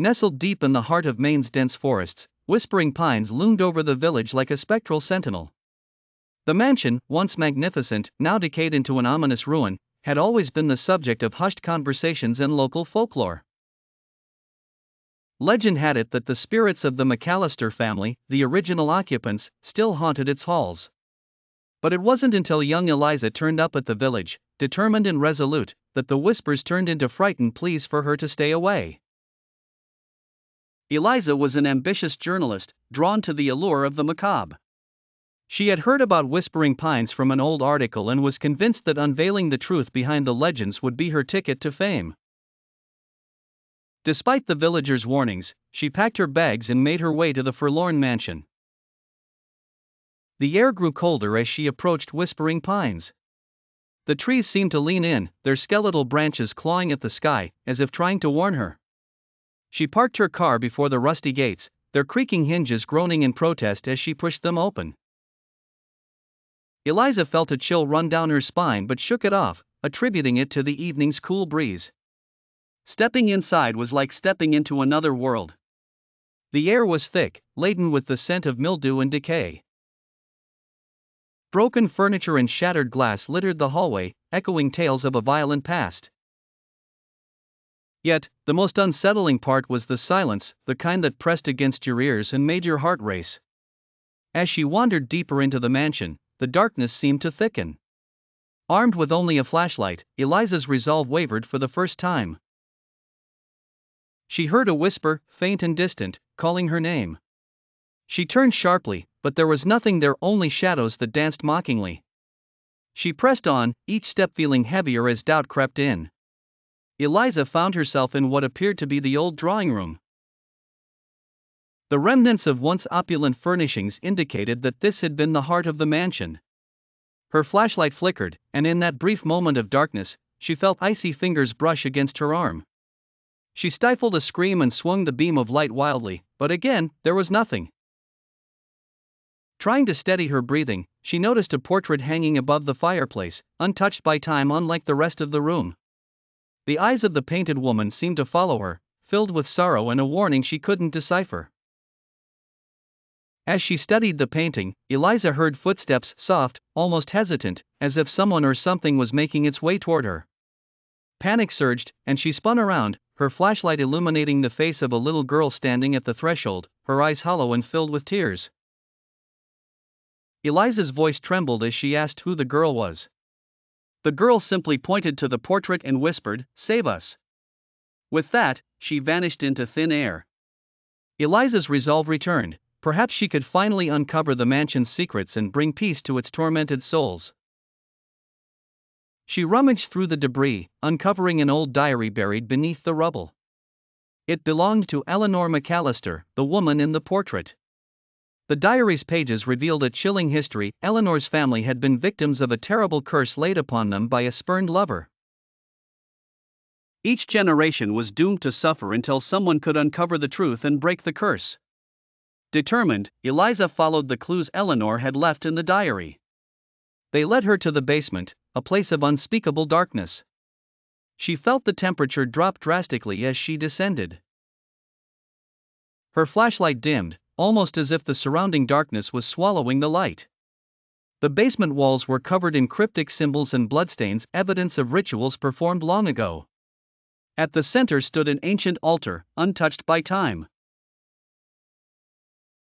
Nestled deep in the heart of Maine's dense forests, Whispering Pines loomed over the village like a spectral sentinel. The mansion, once magnificent, now decayed into an ominous ruin, had always been the subject of hushed conversations and local folklore. Legend had it that the spirits of the McAllister family, the original occupants, still haunted its halls. But it wasn't until young Eliza turned up at the village, determined and resolute, that the whispers turned into frightened pleas for her to stay away. Eliza was an ambitious journalist, drawn to the allure of the macabre. She had heard about Whispering Pines from an old article and was convinced that unveiling the truth behind the legends would be her ticket to fame. Despite the villagers' warnings, she packed her bags and made her way to the forlorn mansion. The air grew colder as she approached Whispering Pines. The trees seemed to lean in, their skeletal branches clawing at the sky, as if trying to warn her. She parked her car before the rusty gates, their creaking hinges groaning in protest as she pushed them open. Eliza felt a chill run down her spine but shook it off, attributing it to the evening's cool breeze. Stepping inside was like stepping into another world. The air was thick, laden with the scent of mildew and decay. Broken furniture and shattered glass littered the hallway, echoing tales of a violent past. Yet, the most unsettling part was the silence, the kind that pressed against your ears and made your heart race. As she wandered deeper into the mansion, the darkness seemed to thicken. Armed with only a flashlight, Eliza's resolve wavered for the first time. She heard a whisper, faint and distant, calling her name. She turned sharply, but there was nothing there, only shadows that danced mockingly. She pressed on, each step feeling heavier as doubt crept in. Eliza found herself in what appeared to be the old drawing room. The remnants of once opulent furnishings indicated that this had been the heart of the mansion. Her flashlight flickered, and in that brief moment of darkness, she felt icy fingers brush against her arm. She stifled a scream and swung the beam of light wildly, but again, there was nothing. Trying to steady her breathing, she noticed a portrait hanging above the fireplace, untouched by time unlike the rest of the room. The eyes of the painted woman seemed to follow her, filled with sorrow and a warning she couldn't decipher. As she studied the painting, Eliza heard footsteps, soft, almost hesitant, as if someone or something was making its way toward her. Panic surged, and she spun around, her flashlight illuminating the face of a little girl standing at the threshold, her eyes hollow and filled with tears. Eliza's voice trembled as she asked who the girl was. The girl simply pointed to the portrait and whispered, "Save us." With that, she vanished into thin air. Eliza's resolve returned. Perhaps she could finally uncover the mansion's secrets and bring peace to its tormented souls. She rummaged through the debris, uncovering an old diary buried beneath the rubble. It belonged to Eleanor McAllister, the woman in the portrait. The diary's pages revealed a chilling history. Eleanor's family had been victims of a terrible curse laid upon them by a spurned lover. Each generation was doomed to suffer until someone could uncover the truth and break the curse. Determined, Eliza followed the clues Eleanor had left in the diary. They led her to the basement, a place of unspeakable darkness. She felt the temperature drop drastically as she descended. Her flashlight dimmed, almost as if the surrounding darkness was swallowing the light. The basement walls were covered in cryptic symbols and bloodstains, evidence of rituals performed long ago. At the center stood an ancient altar, untouched by time.